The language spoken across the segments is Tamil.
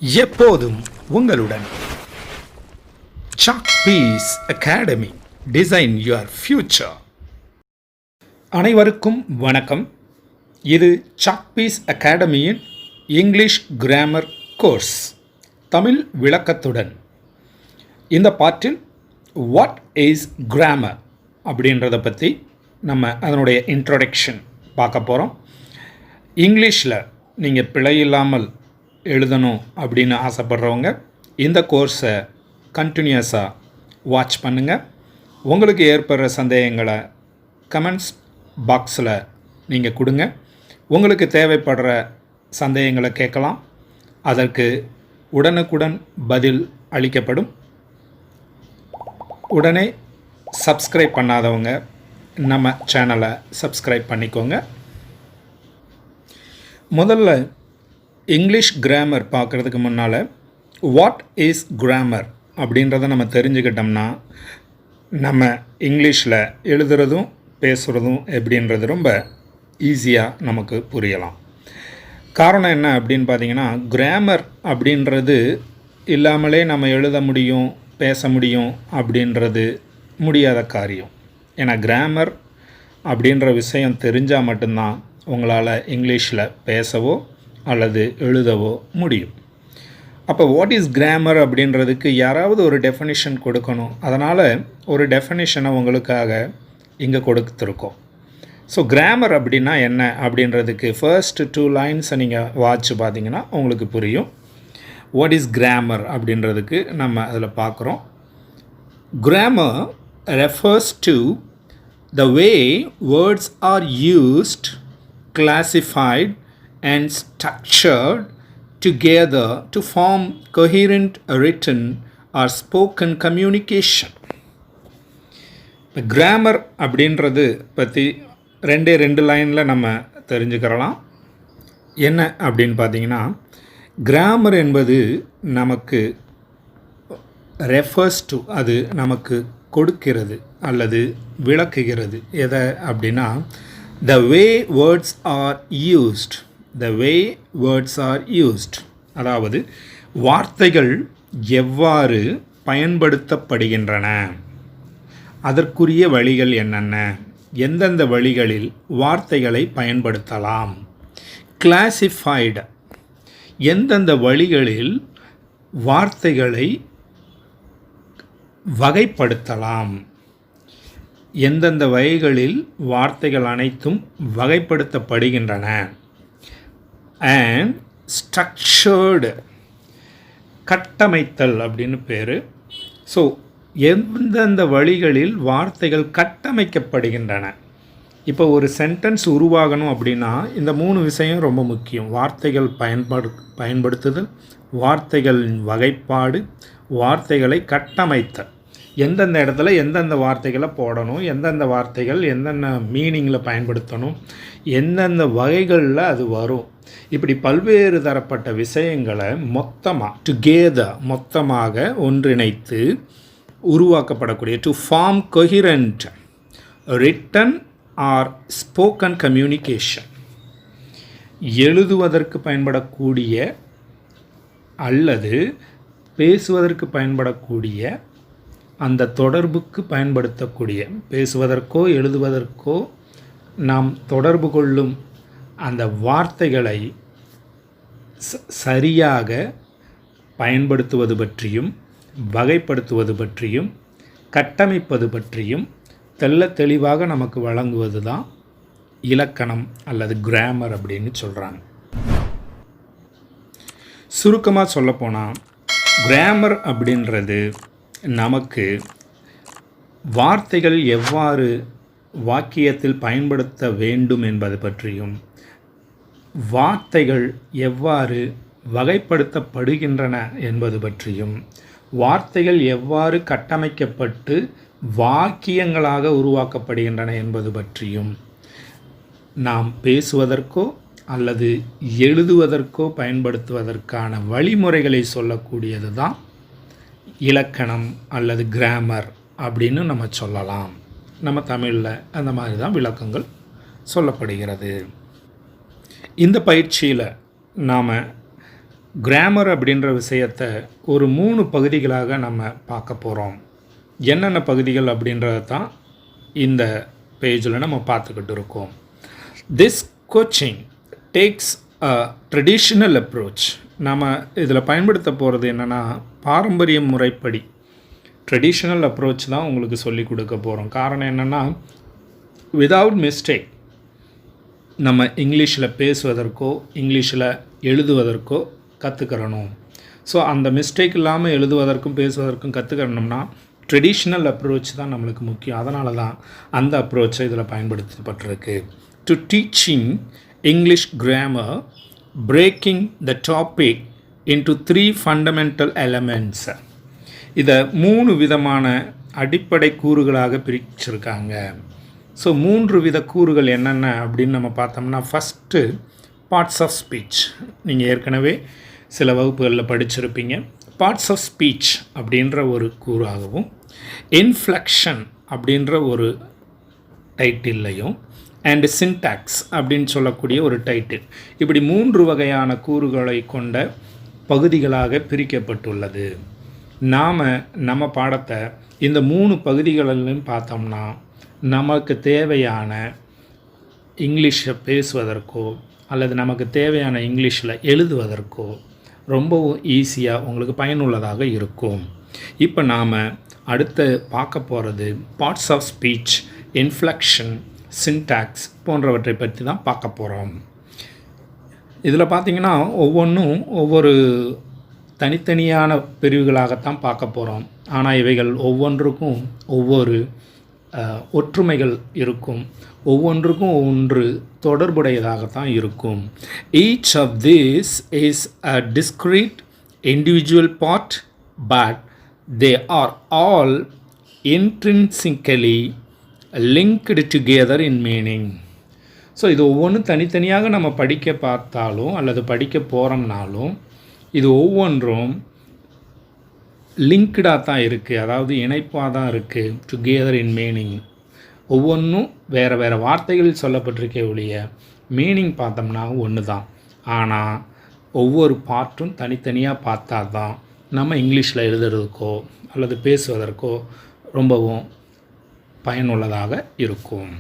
எப்போதும் உங்களுடன் chalk pieces academy, design your future. அனைவருக்கும் வணக்கம். இது சாக் பீஸ் அகாடமியின் இங்கிலீஷ் கிராமர் கோர்ஸ் தமிழ் விளக்கத்துடன். இந்த பாட்டில் வாட் இஸ் கிராமர் அப்படின்றத பற்றி நம்ம அதனுடைய இன்ட்ரோடக்ஷன் பார்க்க போகிறோம். இங்கிலீஷில் நீங்கள் பிழை இல்லாமல் எழுதணும் அப்படின்னு ஆசைப்படுறவங்க இந்த கோர்ஸை கண்டினியூஸாக வாட்ச் பண்ணுங்கள். உங்களுக்கு ஏற்படுற சந்தேகங்களை கமெண்ட்ஸ் பாக்ஸில் நீங்கள் கொடுங்க. உங்களுக்கு தேவைப்படுற சந்தேகங்களை கேட்கலாம். அதற்கு உடனுக்குடன் பதில் அளிக்கப்படும். உடனே சப்ஸ்கிரைப் பண்ணாதவங்க நம்ம சேனலை சப்ஸ்கிரைப் பண்ணிக்கோங்க. முதல்ல இங்கிலீஷ் கிராமர் பார்க்குறதுக்கு முன்னால் வாட் இஸ் கிராமர் அப்படின்றத நம்ம தெரிஞ்சுக்கிட்டோம்னா நம்ம இங்கிலீஷில் எழுதுறதும் பேசுகிறதும் எப்படின்றது ரொம்ப ஈஸியாக நமக்கு புரியலாம். காரணம் என்ன அப்படின்னு பார்த்தீங்கன்னா, கிராமர் அப்படின்றது இல்லாமலே நம்ம எழுத முடியும், பேச முடியும் அப்படின்றது முடியாத காரியம். ஏன்னா கிராமர் அப்படின்ற விஷயம் தெரிஞ்சால் மட்டும்தான் உங்களால் இங்கிலீஷில் பேசவோ அல்லது எழுதவோ முடியும். அப்போ வாட் இஸ் கிராமர் அப்படின்றதுக்கு யாராவது ஒரு டெஃபினிஷன் கொடுக்கணும். அதனால் ஒரு டெஃபினிஷனை உங்களுக்காக இங்கே கொடுத்துருக்கோம். ஸோ கிராமர் அப்படின்னா என்ன அப்படின்றதுக்கு ஃபர்ஸ்ட் 2 லைன்ஸை நீங்கள் வாட்ச் பார்த்தீங்கன்னா உங்களுக்கு புரியும். வாட் இஸ் கிராமர் அப்படின்றதுக்கு நம்ம அதில் பார்க்குறோம். Grammar refers to the way words are used, classified and structured together to form coherent written or spoken communication. Grammar அப்படின்றது பற்றி ரெண்டு லைனில் நம்ம தெரிஞ்சுக்கிறலாம். என்ன அப்படின்னு பார்த்தீங்கன்னா, கிராமர் என்பது நமக்கு ரெஃபர்ஸ் டு, அது நமக்கு கொடுக்கிறது அல்லது விளக்குகிறது. எதை அப்படின்னா, the way words are used, the way words are used, அதாவது வார்த்தைகள் எவ்வாறு பயன்படுத்தப்படுகின்றன, அதற்குரிய வழிகள் என்னென்ன, எந்தெந்த வழிகளில் வார்த்தைகளை பயன்படுத்தலாம். கிளாசிஃபைடு, எந்தெந்த வழிகளில் வார்த்தைகளை வகைப்படுத்தலாம், எந்தெந்த வகைகளில் வார்த்தைகள் அனைத்தும் வகைப்படுத்தப்படுகின்றன. அண்ட் ஸ்ட்ரக்சர்டு, கட்டமைத்தல் அப்படின்னு பேர். ஸோ எந்தெந்த வழிகளில் வார்த்தைகள் கட்டமைக்கப்படுகின்றன. இப்போ ஒரு சென்டென்ஸ் உருவாகணும் அப்படின்னா இந்த 3 விஷயம் ரொம்ப முக்கியம். வார்த்தைகள் பயன்படுத்துதல், வார்த்தைகளின் வகைப்பாடு, வார்த்தைகளை கட்டமைத்தல். எந்தெந்த இடத்துல எந்தெந்த வார்த்தைகளை போடணும், எந்தெந்த வார்த்தைகள் எந்தெந்த மீனிங்கில் பயன்படுத்தணும், எந்தெந்த வகைகளில் அது வரும், இப்படி பல்வேறு தரப்பட்ட விஷயங்களை மொத்தமாக ஒன்றிணைத்து உருவாக்கப்படக்கூடிய to form coherent written or spoken communication, எழுதுவதற்கு பயன்படக்கூடிய அல்லது பேசுவதற்கு பயன்படக்கூடிய, அந்த தொடர்புக்கு பயன்படுத்தக்கூடிய, பேசுவதற்கோ எழுதுவதற்கோ நாம் தொடர்பு கொள்ளும் அந்த வார்த்தைகளை சரியாக பயன்படுத்துவது பற்றியும், வகைப்படுத்துவது பற்றியும், கட்டமைப்பது பற்றியும் தெளிவாக நமக்கு வழங்குவது தான் இலக்கணம் அல்லது கிராமர் அப்படின்னு சொல்கிறாங்க. சுருக்கமாக சொல்லப்போனால் கிராமர் அப்படின்றது நமக்கு வார்த்தைகள் எவ்வாறு வாக்கியத்தில் பயன்படுத்த வேண்டும் என்பது பற்றியும், வார்த்தைகள் எவ்வாறு வகைப்படுத்தப்படுகின்றன என்பது பற்றியும், வார்த்தைகள் எவ்வாறு கட்டமைக்கப்பட்டு வாக்கியங்களாக உருவாக்கப்படுகின்றன என்பது பற்றியும், நாம் பேசுவதற்கோ அல்லது எழுதுவதற்கோ பயன்படுத்துவதற்கான வழிமுறைகளை சொல்லக்கூடியது தான் இலக்கணம் அல்லது கிராமர் அப்படின்னு நம்ம சொல்லலாம். நம்ம தமிழில் அந்த மாதிரி தான் விளக்கங்கள் சொல்லப்படுகிறது. இந்த பயிற்சியில் நாம் கிராமர் அப்படின்ற விஷயத்தை ஒரு 3 பகுதிகளாக நம்ம பார்க்க போகிறோம். என்னென்ன பகுதிகள் அப்படின்றத தான் இந்த பேஜில் நம்ம பார்த்துக்கிட்டு இருக்கோம். This coaching takes a traditional approach. நம்ம இதில் பயன்படுத்த போகிறது என்னென்னா, பாரம்பரிய முறைப்படி ட்ரெடிஷ்னல் அப்ரோச் தான் உங்களுக்கு சொல்லிக் கொடுக்க போகிறோம். காரணம் என்னென்னா, விதவுட் மிஸ்டேக் நம்ம இங்கிலீஷில் பேசுவதற்கோ இங்கிலீஷில் எழுதுவதற்கோ கற்றுக்கிறணும். ஸோ அந்த மிஸ்டேக் இல்லாமல் எழுதுவதற்கும் பேசுவதற்கும் கற்றுக்கணும்னா ட்ரெடிஷ்னல் அப்ரோச் தான் நம்மளுக்கு முக்கியம். அதனால தான் அந்த அப்ரோச்சை இதில் பயன்படுத்தப்பட்டிருக்கு. To teaching English grammar, breaking the topic into 3 fundamental elements. இதை 3 விதமான அடிப்படை கூறுகளாக பிரிச்சிருக்காங்க. ஸோ 3 வித கூறுகள் என்னென்ன அப்படின்னு நம்ம பார்த்தோம்னா, ஃபஸ்ட்டு பார்ட்ஸ் ஆஃப் ஸ்பீச். நீங்கள் ஏற்கனவே சில வகுப்புகளில் படிச்சிருப்பீங்க. பார்ட்ஸ் ஆஃப் ஸ்பீச் அப்படின்ற ஒரு கூறாகவும், இன்ஃப்ளெக்ஷன் அப்படின்ற ஒரு டைட்டில்லையும், அண்ட் சின்டாக்ஸ் அப்படின்னு சொல்லக்கூடிய ஒரு டைட்டில், இப்படி 3 வகையான கூறுகளை கொண்ட பகுதிகளாக பிரிக்கப்பட்டுள்ளது. நாம் நம்ம பாடத்தை இந்த 3 பகுதிகளிலும் பார்த்தோம்னா நமக்கு தேவையான இங்கிலீஷை பேசுவதற்கோ அல்லது நமக்கு தேவையான இங்கிலீஷில் எழுதுவதற்கோ ரொம்பவும் ஈஸியாக உங்களுக்கு பயனுள்ளதாக இருக்கும். இப்போ நாம் அடுத்து பார்க்க போகிறது parts of speech, inflection, syntax போன்றவற்றை பற்றி தான் பார்க்க போகிறோம். இதில் பார்த்திங்கன்னா ஒவ்வொன்றும் ஒவ்வொரு தனித்தனியான பிரிவுகளாகத்தான் பார்க்க போகிறோம். ஆனால் இவைகள் ஒவ்வொன்றுக்கும் ஒவ்வொரு ஒற்றுமைகள் இருக்கும், ஒவ்வொன்றுக்கும் ஒன்று தொடர்புடையதாகத்தான் இருக்கும். Each of this is a discrete individual part, but they are all intrinsically linked together in meaning. So இது ஒவ்வொன்றும் தனித்தனியாக நம்ம படிக்க பார்த்தாலும் அல்லது படிக்க போகிறோம்னாலும் இது ஒவ்வொன்றும் லிங்க்டாக தான் இருக்குது, அதாவது இணைப்பாக தான் இருக்குது. Together in meaning. ஒவ்வொன்றும் வேறு வேறு வார்த்தைகளில் சொல்லப்பட்டிருக்கே ஒழிய மீனிங் பார்த்தோம்னா ஒன்று தான். ஆனால் ஒவ்வொரு பார்ட்டும் தனித்தனியாக பார்த்தா தான் நம்ம இங்கிலீஷில் எழுதுறதுக்கோ அல்லது பேசுவதற்கோ ரொம்பவும் பயனுள்ளதாக இருக்கும்.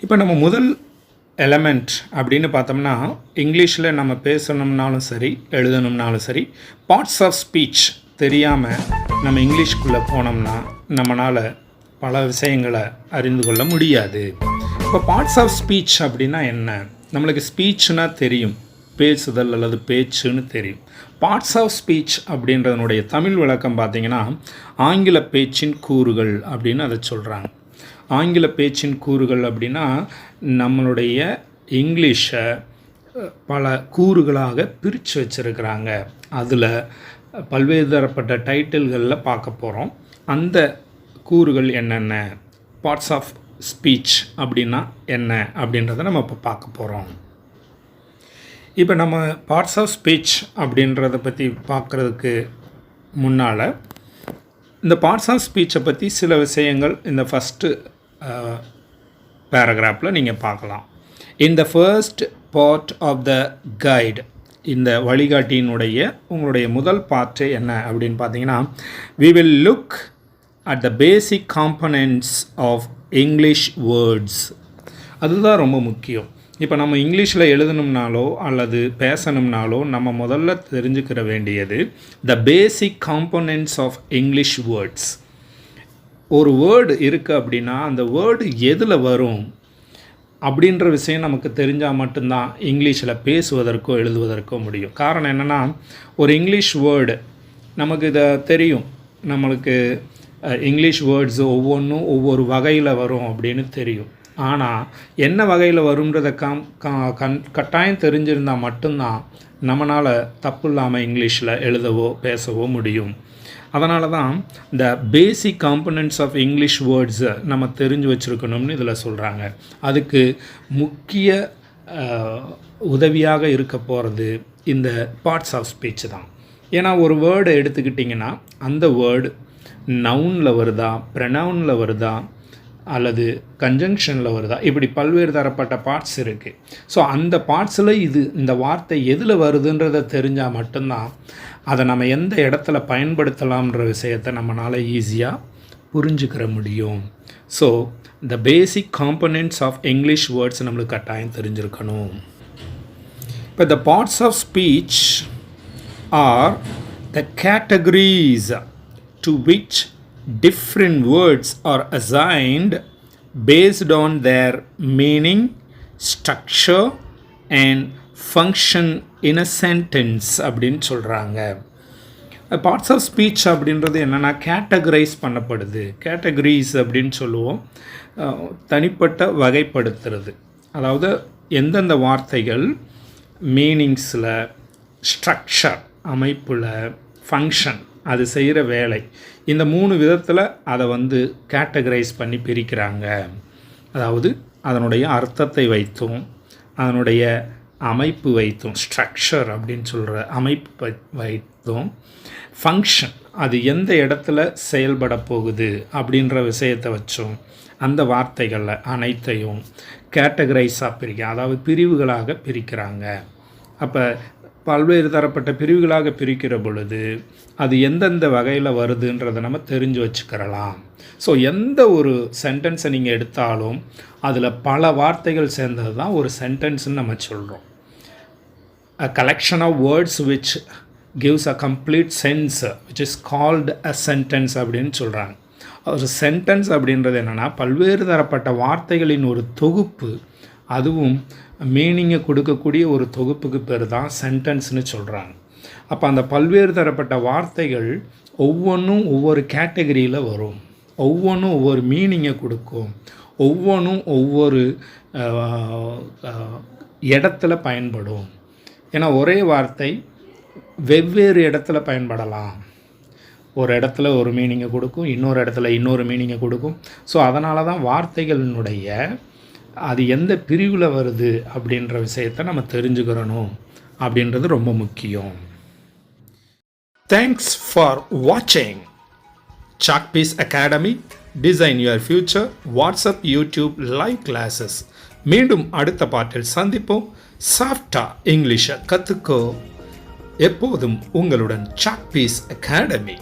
இப்போ நம்ம முதல் எலமெண்ட் அப்படின்னு பார்த்தோம்னா, இங்கிலீஷில் நம்ம பேசணும்னாலும் சரி எழுதணும்னாலும் சரி, பார்ட்ஸ் ஆஃப் ஸ்பீச் தெரியாமல் நம்ம இங்கிலீஷ்குள்ளே போனோம்னா நம்மளால் பல விஷயங்களை அறிந்து கொள்ள முடியாது. இப்போ பார்ட்ஸ் ஆஃப் ஸ்பீச் அப்படின்னா என்ன? நம்மளுக்கு ஸ்பீச்சுன்னா தெரியும், பேசுதல் அல்லது பேச்சுன்னு தெரியும். பார்ட்ஸ் ஆஃப் ஸ்பீச் அப்படின்றதனுடைய தமிழ் விளக்கம் பார்த்திங்கன்னா, ஆங்கில பேச்சின் கூறுகள் அப்படின்னு அதை சொல்கிறாங்க. ஆங்கில பேச்சின் கூறுகள் அப்படின்னா நம்மளுடைய இங்கிலீஷை பல கூறுகளாக பிரித்து வச்சுருக்கிறாங்க. அதில் பல்வேறு தரப்பட்ட டைட்டில்களில் பார்க்க போகிறோம். அந்த கூறுகள் என்னென்ன, பார்ட்ஸ் ஆஃப் ஸ்பீச் அப்படின்னா என்ன அப்படின்றத நம்ம இப்போ பார்க்க போகிறோம். இப்போ நம்ம பார்ட்ஸ் ஆஃப் ஸ்பீச் அப்படின்றத பற்றி பார்க்குறதுக்கு முன்னால் இந்த பார்ட்ஸ் ஆஃப் ஸ்பீச்சை பற்றி சில விஷயங்கள் இந்த ஃபஸ்ட்டு பேராகிராஃபில் நீங்கள் பார்க்கலாம். In the first part of the guide, இந்த வழிகாட்டியினுடைய உங்களுடைய முதல் பார்ட்டு என்ன அப்படின்னு பார்த்தீங்கன்னா, we will look at the basic components of English words. அதுதான் ரொம்ப முக்கியம். இப்போ நம்ம இங்கிலீஷில் எழுதணும்னாலோ அல்லது பேசணும்னாலோ நம்ம முதல்ல தெரிஞ்சுக்கிற வேண்டியது the basic components of English words. ஒரு வேர்டு இருக்குது அப்படின்னா அந்த வேர்டு எதில் வரும் அப்படின்ற விஷயம் நமக்கு தெரிஞ்சால் மட்டும்தான் இங்கிலீஷில் பேசுவதற்கோ எழுதுவதற்கோ முடியும். காரணம் என்னென்னா, ஒரு இங்கிலீஷ் வேர்டு நமக்கு இதை தெரியும், நம்மளுக்கு இங்கிலீஷ் வேர்ட்ஸ் ஒவ்வொன்றும் ஒவ்வொரு வகையில் வரும் அப்படின்னு தெரியும். ஆனால் என்ன வகையில் வரும்ன்றத கட்டாயம் தெரிஞ்சிருந்தால் மட்டும்தான் நம்மளால் தப்பு இல்லாமல் இங்கிலீஷில் எழுதவோ பேசவோ முடியும். அதனால தான் இந்த பேசிக் காம்பனன்ட்ஸ் ஆஃப் இங்கிலீஷ் வேர்ட்ஸை நம்ம தெரிஞ்சு வச்சுருக்கணும்னு இதில் சொல்கிறாங்க. அதுக்கு முக்கிய உதவியாக இருக்க போகிறது இந்த பார்ட்ஸ் ஆஃப் ஸ்பீச் தான். ஏன்னா ஒரு வேர்டை எடுத்துக்கிட்டிங்கன்னா அந்த வேர்டு நவுனில் வருதா, ப்ரனவுனில் வருதா, அல்லது கன்ஜங்ஷனில் வருதா, இப்படி பல்வேறு தரப்பட்ட பார்ட்ஸ் இருக்குது. ஸோ அந்த பார்ட்ஸில் இந்த வார்த்தை எதில் வருதுன்றதை தெரிஞ்சால் மட்டும்தான் அதை நம்ம எந்த இடத்துல பயன்படுத்தலாம்ன்ற விஷயத்தை நம்மளால் ஈஸியாக புரிஞ்சுக்கிற முடியும். ஸோ இந்த பேசிக் காம்பனன்ட்ஸ் ஆஃப் இங்கிலீஷ் வேர்ட்ஸ் நம்மளுக்கு கட்டாயம் தெரிஞ்சிருக்கணும். இப்போ the parts of speech are the categories to which different words are assigned based on their meaning, structure and function in a sentence அப்படின்னு சொல்கிறாங்க. பார்ட்ஸ் ஆஃப் ஸ்பீச் அப்படின்றது என்னென்னா கேட்டகரைஸ் பண்ணப்படுது. கேட்டகரிஸ் அப்படின்னு சொல்லுவோம், தனிப்பட்ட வகைப்படுத்துறது. அதாவது எந்தெந்த வார்த்தைகள் மீனிங்ஸில், ஸ்ட்ரக்சர் அமைப்பில், ஃபங்க்ஷன் அது செய்கிற வேலை, இந்த 3 விதத்தில் அதை கேட்டகரைஸ் பண்ணி பிரிக்கிறாங்க. அதாவது அதனுடைய அர்த்தத்தை வைத்தும், அதனுடைய அமைப்பு வைத்தும், ஸ்ட்ரக்சர் அப்படின்னு சொல்கிற அமைப்பு வைத்தும், ஃபங்க்ஷன் அது எந்த இடத்துல செயல்பட போகுது அப்படின்ற விஷயத்தை வச்சும் அந்த வார்த்தைகளில் அனைத்தையும் கேட்டகரைஸாக பிரிக்க, அதாவது பிரிவுகளாக பிரிக்கிறாங்க. அப்போ பல்வேறு தரப்பட்ட பிரிவுகளாக பிரிக்கிற பொழுது அது எந்தெந்த வகையில் வருதுன்றதை நம்ம தெரிஞ்சு வச்சுக்கிறலாம். ஸோ எந்த ஒரு சென்டென்ஸை நீங்கள் எடுத்தாலும் அதில் பல வார்த்தைகள் சேர்ந்தது தான் ஒரு சென்டென்ஸ்னு நம்ம சொல்கிறோம். A collection of words which gives a complete sense which is called a sentence அப்படின்னு சொல்கிறாங்க. ஒரு சென்டென்ஸ் அப்படின்றது என்னென்னா பல்வேறு தரப்பட்ட வார்த்தைகளின் ஒரு தொகுப்பு, அதுவும் மீனிங்கை கொடுக்கக்கூடிய ஒரு தொகுப்புக்கு பேர் தான் சென்டென்ஸ்னு சொல்கிறாங்க. அப்போ அந்த பல்வேறு தரப்பட்ட வார்த்தைகள் ஒவ்வொன்றும் ஒவ்வொரு கேட்டகரியில் வரும், ஒவ்வொன்றும் ஒவ்வொரு மீனிங்கை கொடுக்கும், ஒவ்வொன்றும் ஒவ்வொரு இடத்துல பயன்படும். ஏன்னா ஒரே வார்த்தை வெவ்வேறு இடத்துல பயன்படலாம். ஒரு இடத்துல ஒரு மீனிங்கை கொடுக்கும், இன்னொரு இடத்துல இன்னொரு மீனிங்கை கொடுக்கும். ஸோ அதனால தான் வார்த்தைகளினுடைய அது எந்த பிரிவில் வருது அப்படின்ற விஷயத்தை நம்ம தெரிஞ்சுக்கிறணும் அப்படின்றது ரொம்ப முக்கியம். தேங்க்ஸ் ஃபார் வாட்சிங் chalk piece academy, design your future, WhatsApp, YouTube live classes. மீண்டும் அடுத்த பாட்டில் சந்திப்போம். சாஃப்டா இங்கிலீஷை கற்றுக்கோ. எப்போதும் உங்களுடன் சாக்பீஸ் அகாடமி.